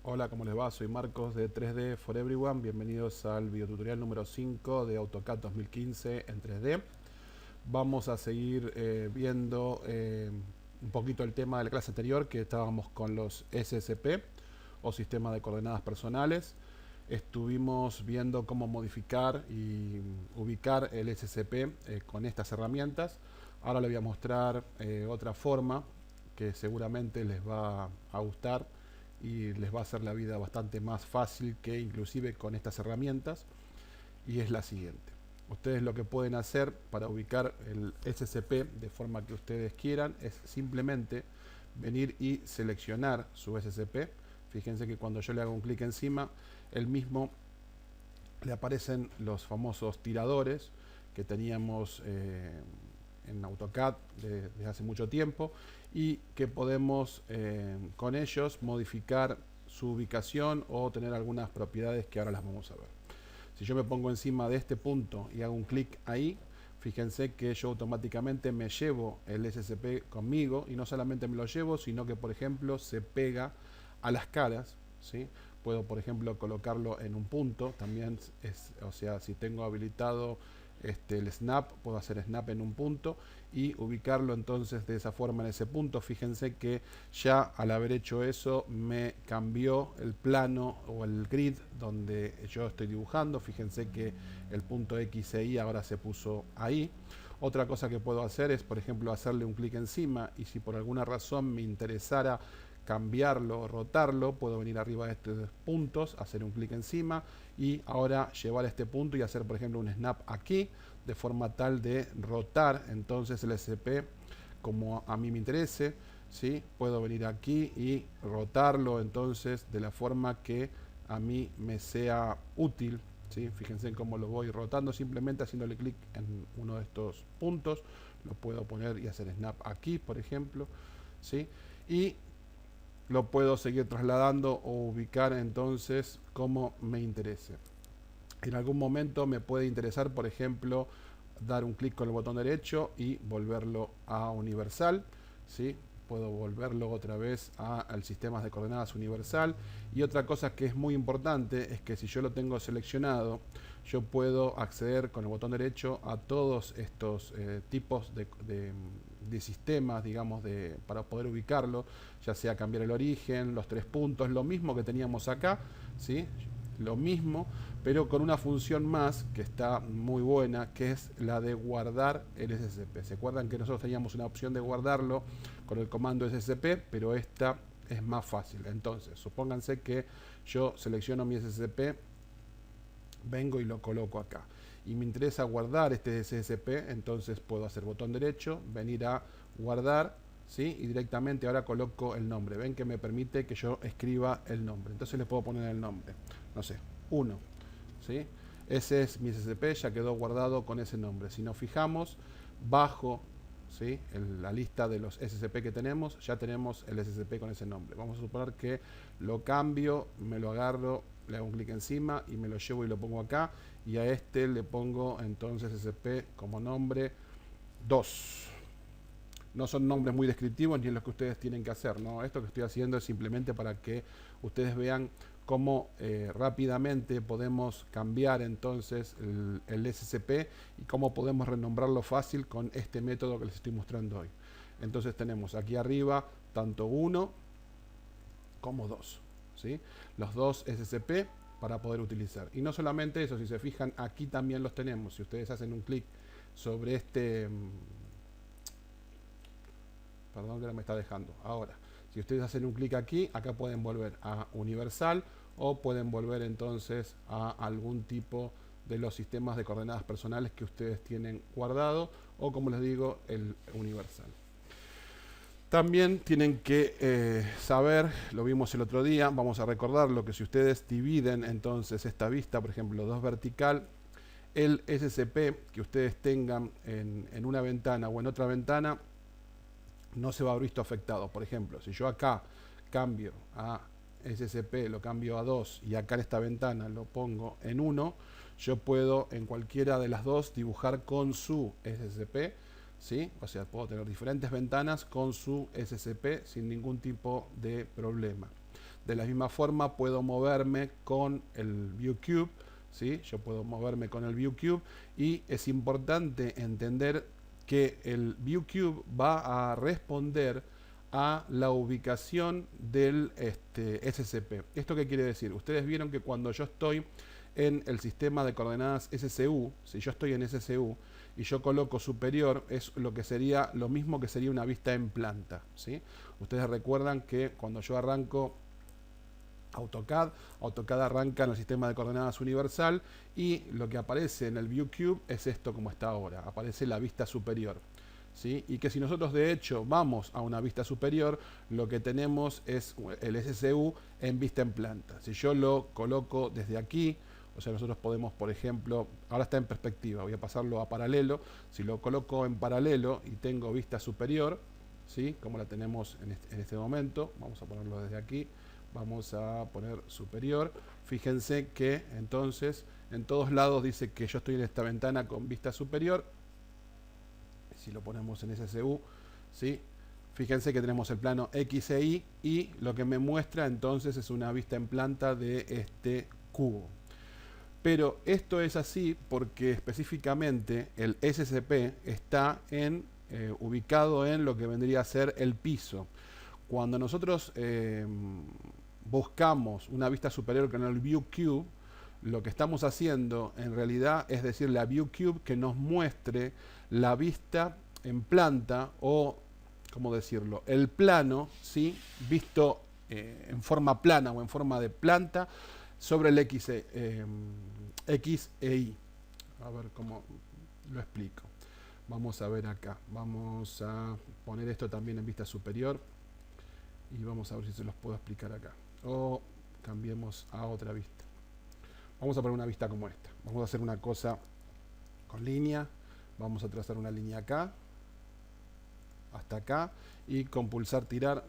Hola, ¿cómo les va? Soy Marcos de 3D for Everyone. Bienvenidos al videotutorial número 5 de AutoCAD 2015 en 3D. Vamos a seguir viendo un poquito el tema de la clase anterior, que estábamos con los SSP o sistemas de coordenadas personales. Estuvimos viendo cómo modificar y ubicar el SCP con estas herramientas. Ahora les voy a mostrar otra forma que seguramente les va a gustar y les va a hacer la vida bastante más fácil que inclusive con estas herramientas, y es la siguiente. Ustedes lo que pueden hacer para ubicar el SCP de forma que ustedes quieran es simplemente venir y seleccionar su SCP. Fíjense que cuando yo le hago un clic encima, el mismo le aparecen los famosos tiradores que teníamos en AutoCAD desde hace mucho tiempo, y que podemos con ellos modificar su ubicación o tener algunas propiedades que ahora las vamos a ver. Si yo me pongo encima de este punto y hago un clic ahí, fíjense que yo automáticamente me llevo el SCP conmigo, y no solamente me lo llevo, sino que por ejemplo se pega a las caras, ¿sí? Puedo por ejemplo colocarlo en un punto, también o sea, si tengo habilitado el snap, puedo hacer snap en un punto y ubicarlo entonces de esa forma en ese punto. Fíjense que ya al haber hecho eso me cambió el plano o el grid donde yo estoy dibujando. Fíjense que el punto X e Y ahora se puso ahí. Otra cosa que puedo hacer es, por ejemplo, hacerle un clic encima, y si por alguna razón me interesara cambiarlo o rotarlo, puedo venir arriba de estos puntos, hacer un clic encima y ahora llevar este punto y hacer por ejemplo un snap aquí, de forma tal de rotar entonces el SCP como a mí me interese, ¿sí? Puedo venir aquí y rotarlo entonces de la forma que a mí me sea útil, ¿sí? Fíjense en cómo lo voy rotando, simplemente haciéndole clic en uno de estos puntos. Lo puedo poner y hacer snap aquí, por ejemplo, ¿sí? Y lo puedo seguir trasladando o ubicar entonces como me interese. En algún momento me puede interesar, por ejemplo, dar un clic con el botón derecho y volverlo a universal, ¿sí? Puedo volverlo otra vez al sistema de coordenadas universal. Y otra cosa que es muy importante es que si yo lo tengo seleccionado, yo puedo acceder con el botón derecho a todos estos tipos de sistemas, digamos, para poder ubicarlo, ya sea cambiar el origen, los tres puntos, lo mismo que teníamos acá, ¿sí? Lo mismo, pero con una función más que está muy buena, que es la de guardar el SCP. ¿Se acuerdan que nosotros teníamos una opción de guardarlo con el comando SCP? Pero esta es más fácil. Entonces, supónganse que yo selecciono mi SCP, vengo y lo coloco acá, y me interesa guardar este SCP, entonces puedo hacer botón derecho, venir a guardar, ¿sí? Y directamente ahora coloco el nombre. Ven que me permite que yo escriba el nombre, entonces le puedo poner el nombre, no sé, 1, ¿sí? Ese es mi SCP, ya quedó guardado con ese nombre. Si nos fijamos bajo, ¿sí?, la lista de los SCP que tenemos, ya tenemos el SCP con ese nombre. Vamos a suponer que lo cambio, me lo agarro, le hago un clic encima y me lo llevo y lo pongo acá, y a este le pongo entonces SCP como nombre 2. No son nombres muy descriptivos ni en los que ustedes tienen que hacer, ¿no? Esto que estoy haciendo es simplemente para que ustedes vean cómo rápidamente podemos cambiar entonces el SCP y cómo podemos renombrarlo fácil con este método que les estoy mostrando hoy. Entonces tenemos aquí arriba tanto 1 como 2, ¿sí? Los dos SCP para poder utilizar. Y no solamente eso, si se fijan, aquí también los tenemos. Si ustedes hacen un clic sobre este... Perdón que no me está dejando. Ahora, si ustedes hacen un clic aquí, acá pueden volver a universal o pueden volver entonces a algún tipo de los sistemas de coordenadas personales que ustedes tienen guardado, o como les digo, el universal. También tienen que saber, lo vimos el otro día, vamos a recordarlo, que si ustedes dividen entonces esta vista, por ejemplo 2 vertical, el SCP que ustedes tengan en una ventana o en otra ventana no se va a haber visto afectado. Por ejemplo, si yo acá cambio a SCP, lo cambio a 2 y acá en esta ventana lo pongo en 1, yo puedo en cualquiera de las dos dibujar con su SCP, ¿sí? O sea, puedo tener diferentes ventanas con su SCP sin ningún tipo de problema. De la misma forma puedo moverme con el View Cube, ¿sí? Yo puedo moverme con el View Cube y es importante entender que el View Cube va a responder a la ubicación del SCP. ¿Esto qué quiere decir? Ustedes vieron que cuando yo estoy en el sistema de coordenadas SCU, si yo estoy en SCU y yo coloco superior, es lo que sería lo mismo que sería una vista en planta, ¿sí? Ustedes recuerdan que cuando yo arranco AutoCAD arranca en el sistema de coordenadas universal y lo que aparece en el View Cube es esto como está ahora, aparece la vista superior, ¿sí? Y que si nosotros de hecho vamos a una vista superior, lo que tenemos es el SCU en vista en planta. Si yo lo coloco desde aquí, o sea, nosotros podemos, por ejemplo, ahora está en perspectiva, voy a pasarlo a paralelo. Si lo coloco en paralelo y tengo vista superior, ¿sí? Como la tenemos en este momento, vamos a ponerlo desde aquí, vamos a poner superior. Fíjense que entonces en todos lados dice que yo estoy en esta ventana con vista superior. Si lo ponemos en SCU, ¿sí? Fíjense que tenemos el plano X e Y y lo que me muestra entonces es una vista en planta de este cubo. Pero esto es así porque específicamente el SCP está ubicado en lo que vendría a ser el piso. Cuando nosotros buscamos una vista superior con el View Cube, lo que estamos haciendo en realidad es decirle a View Cube que nos muestre la vista en planta o, ¿cómo decirlo?, el plano, ¿sí?, visto en forma plana o en forma de planta sobre el X e Y. A ver cómo lo explico. Vamos a ver acá. Vamos a poner esto también en vista superior y vamos a ver si se los puedo explicar acá. O cambiemos a otra vista. Vamos a poner una vista como esta. Vamos a hacer una cosa con línea. Vamos a trazar una línea acá, hasta acá, y con pulsar tirar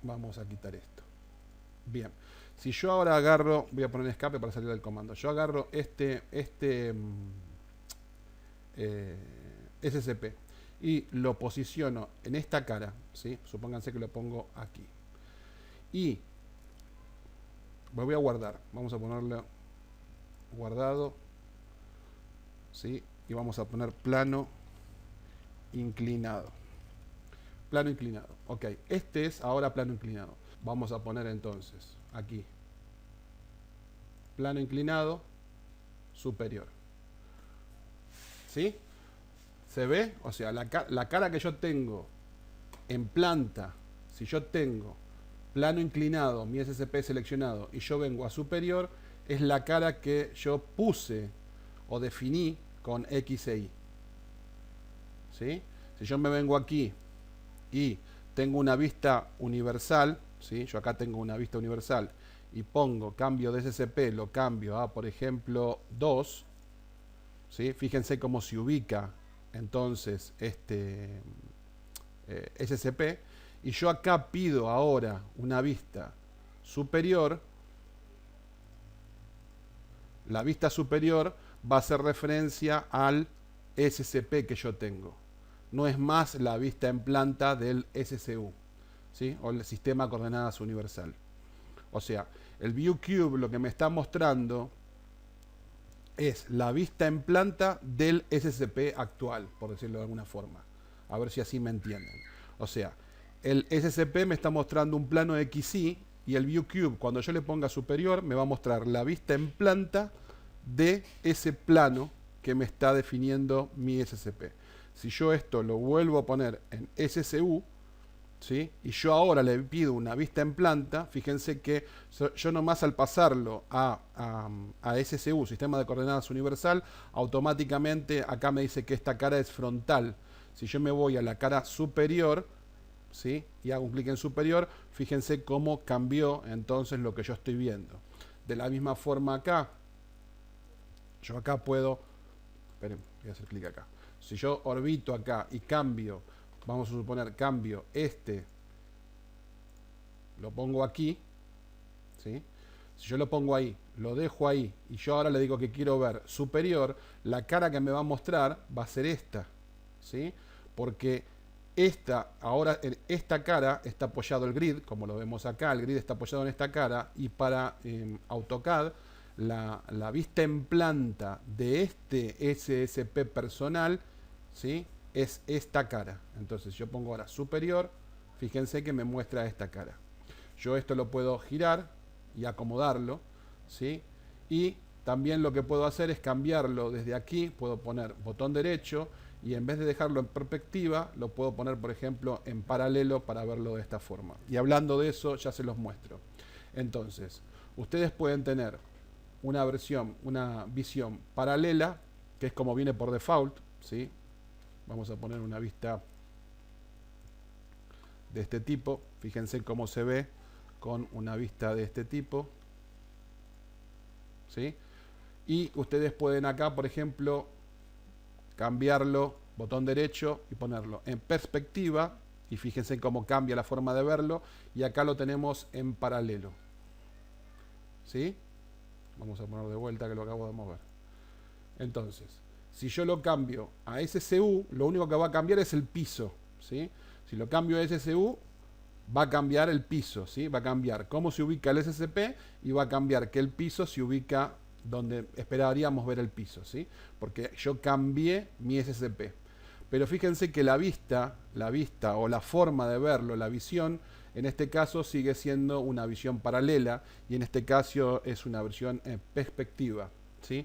vamos a quitar esto. Bien, si yo ahora agarro, voy a poner escape para salir del comando. Yo agarro SCP y lo posiciono en esta cara, ¿sí? Supónganse que lo pongo aquí. Y me voy a guardar. Vamos a ponerle guardado, ¿sí? Y vamos a poner plano inclinado. Plano inclinado. Ok, este es ahora plano inclinado. Vamos a poner entonces aquí plano inclinado superior. ¿Sí? ¿Se ve? O sea, la cara que yo tengo en planta, si yo tengo plano inclinado, mi SCP seleccionado, y yo vengo a superior, es la cara que yo puse o definí con X e Y. ¿Sí? Si yo me vengo aquí y tengo una vista universal, ¿sí? Yo acá tengo una vista universal y pongo cambio de SCP, lo cambio a, por ejemplo, 2, ¿sí? Fíjense cómo se ubica entonces este SCP, y yo acá pido ahora una vista superior. La vista superior va a hacer referencia al SCP que yo tengo. No es más la vista en planta del SCU, ¿sí? O el sistema de coordenadas universal. O sea, el View Cube lo que me está mostrando es la vista en planta del SCP actual, por decirlo de alguna forma. A ver si así me entienden. O sea, el SCP me está mostrando un plano XY y el View Cube, cuando yo le ponga superior, me va a mostrar la vista en planta de ese plano que me está definiendo mi SCP. Si yo esto lo vuelvo a poner en SCU, ¿sí? Y yo ahora le pido una vista en planta, fíjense que yo nomás al pasarlo a SCU, Sistema de Coordenadas Universal, automáticamente acá me dice que esta cara es frontal. Si yo me voy a la cara superior, ¿sí?, y hago un clic en superior, fíjense cómo cambió entonces lo que yo estoy viendo. De la misma forma acá, yo acá puedo, esperen, voy a hacer clic acá. Si yo orbito acá y cambio, vamos a suponer, cambio lo pongo aquí, ¿sí? Si yo lo pongo ahí, lo dejo ahí, y yo ahora le digo que quiero ver superior, la cara que me va a mostrar va a ser esta, ¿sí? Porque ahora en esta cara está apoyado el grid, como lo vemos acá, el grid está apoyado en esta cara, y para AutoCAD la vista en planta de este SSP personal, ¿sí?, es esta cara. Entonces yo pongo ahora superior, fíjense que me muestra esta cara. Yo esto lo puedo girar y acomodarlo, ¿sí? Y también lo que puedo hacer es cambiarlo desde aquí, puedo poner botón derecho y en vez de dejarlo en perspectiva, lo puedo poner, por ejemplo, en paralelo para verlo de esta forma. Y hablando de eso, ya se los muestro. Entonces, ustedes pueden tener una visión paralela, que es como viene por default, ¿sí? Vamos a poner una vista de este tipo. Fíjense cómo se ve con una vista de este tipo, ¿sí? Y ustedes pueden acá, por ejemplo, cambiarlo, botón derecho, y ponerlo en perspectiva, y fíjense cómo cambia la forma de verlo, y acá lo tenemos en paralelo, ¿sí? Vamos a poner de vuelta que lo acabo de mover. Entonces, si yo lo cambio a SCU, lo único que va a cambiar es el piso, ¿sí? Si lo cambio a SCU, va a cambiar el piso, ¿sí? Va a cambiar cómo se ubica el SCP y va a cambiar que el piso se ubica donde esperaríamos ver el piso, ¿sí? Porque yo cambié mi SCP. Pero fíjense que la vista o la forma de verlo, la visión, en este caso sigue siendo una visión paralela y en este caso es una visión en perspectiva, ¿sí?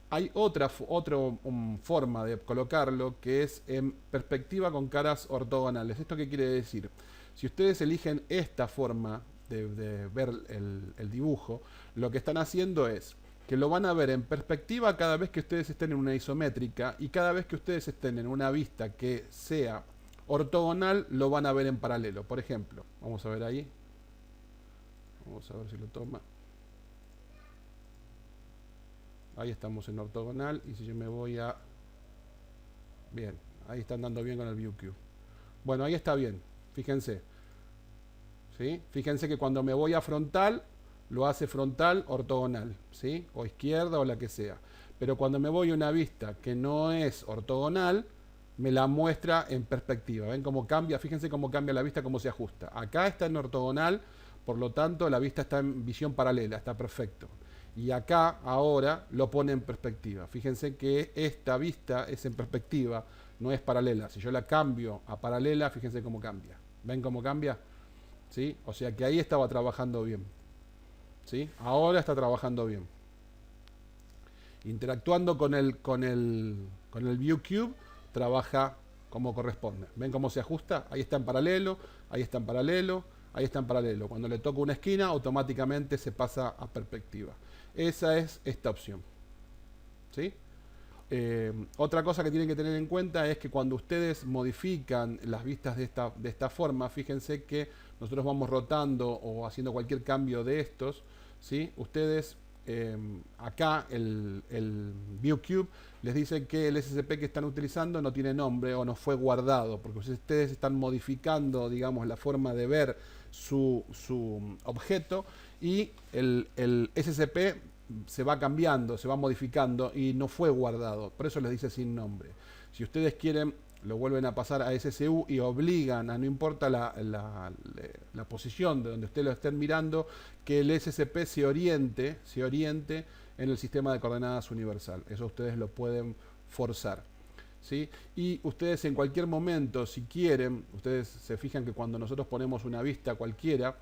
Hay otra forma de colocarlo que es en perspectiva con caras ortogonales. ¿Esto qué quiere decir? Si ustedes eligen esta forma de ver el dibujo, lo que están haciendo es que lo van a ver en perspectiva cada vez que ustedes estén en una isométrica, y cada vez que ustedes estén en una vista que sea ortogonal, lo van a ver en paralelo. Por ejemplo, vamos a ver ahí. Vamos a ver si lo toma. Ahí estamos en ortogonal, y si yo me voy a... Bien, ahí está andando bien con el ViewCube. Bueno, ahí está bien, fíjense. ¿Sí? Fíjense que cuando me voy a frontal, lo hace frontal ortogonal, ¿sí? O izquierda o la que sea. Pero cuando me voy a una vista que no es ortogonal, me la muestra en perspectiva. ¿Ven cómo cambia? Fíjense cómo cambia la vista, cómo se ajusta. Acá está en ortogonal, por lo tanto la vista está en visión paralela, está perfecto. Y acá ahora lo pone en perspectiva. Fíjense que esta vista es en perspectiva, no es paralela. Si yo la cambio a paralela, fíjense cómo cambia. ¿Ven cómo cambia? ¿Sí? O sea que ahí estaba trabajando bien, ¿sí? Ahora está trabajando bien. Interactuando con el ViewCube, trabaja como corresponde. ¿Ven cómo se ajusta? Ahí está en paralelo, ahí está en paralelo, ahí está en paralelo. Cuando le toco una esquina, automáticamente se pasa a perspectiva. Esa es esta opción, ¿sí? Otra cosa que tienen que tener en cuenta es que cuando ustedes modifican las vistas de esta forma, fíjense que nosotros vamos rotando o haciendo cualquier cambio de estos, ¿sí? Ustedes acá el ViewCube les dice que el SCP que están utilizando no tiene nombre o no fue guardado, porque ustedes están modificando, digamos, la forma de ver su objeto, y el SCP se va cambiando, se va modificando y no fue guardado. Por eso les dice sin nombre. Si ustedes quieren, lo vuelven a pasar a SCU y obligan a, no importa la posición de donde ustedes lo estén mirando, que el SCP se oriente en el sistema de coordenadas universal. Eso ustedes lo pueden forzar, ¿sí? Y ustedes en cualquier momento, si quieren, ustedes se fijan que cuando nosotros ponemos una vista cualquiera,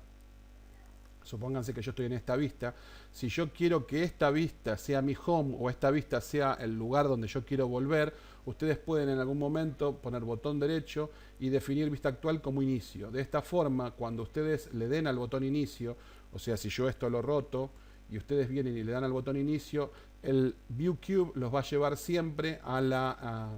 supónganse que yo estoy en esta vista, si yo quiero que esta vista sea mi home o esta vista sea el lugar donde yo quiero volver, ustedes pueden en algún momento poner botón derecho y definir vista actual como inicio. De esta forma, cuando ustedes le den al botón inicio, o sea, si yo esto lo roto y ustedes vienen y le dan al botón inicio, el ViewCube los va a llevar siempre a la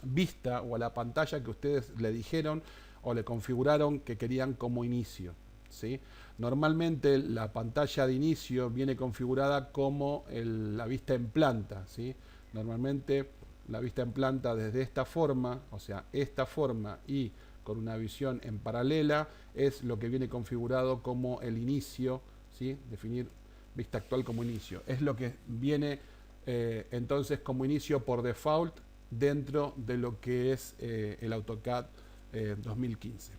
vista o a la pantalla que ustedes le dijeron o le configuraron que querían como inicio, ¿sí? Normalmente la pantalla de inicio viene configurada como la vista en planta, ¿sí? Normalmente la vista en planta desde esta forma, o sea, esta forma y con una visión en paralela, es lo que viene configurado como el inicio, ¿sí? Definir vista actual como inicio. Es lo que viene entonces como inicio por default dentro de lo que es el AutoCAD 2015.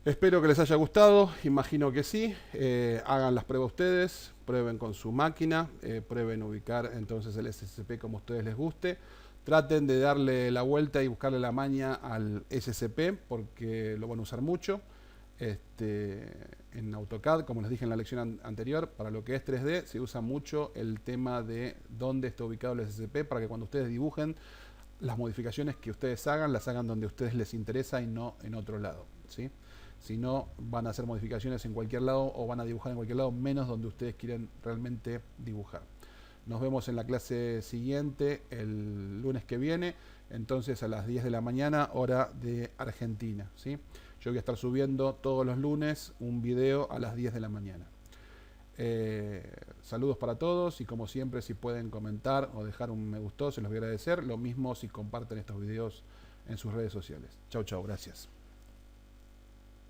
Espero que les haya gustado, imagino que sí. Hagan las pruebas ustedes, prueben con su máquina, prueben ubicar entonces el SCP como a ustedes les guste. Traten de darle la vuelta y buscarle la maña al SCP porque lo van a usar mucho. En AutoCAD, como les dije en la lección anterior, para lo que es 3D se usa mucho el tema de dónde está ubicado el SCP para que cuando ustedes dibujen las modificaciones que ustedes hagan, las hagan donde a ustedes les interesa y no en otro lado, ¿sí? Si no, van a hacer modificaciones en cualquier lado o van a dibujar en cualquier lado, menos donde ustedes quieren realmente dibujar. Nos vemos en la clase siguiente, el lunes que viene, entonces a las 10 de la mañana, hora de Argentina, ¿sí? Yo voy a estar subiendo todos los lunes un video a las 10 de la mañana. Saludos para todos y como siempre, si pueden comentar o dejar un me gustó, se los voy a agradecer. Lo mismo si comparten estos videos en sus redes sociales. Chau, chau, gracias.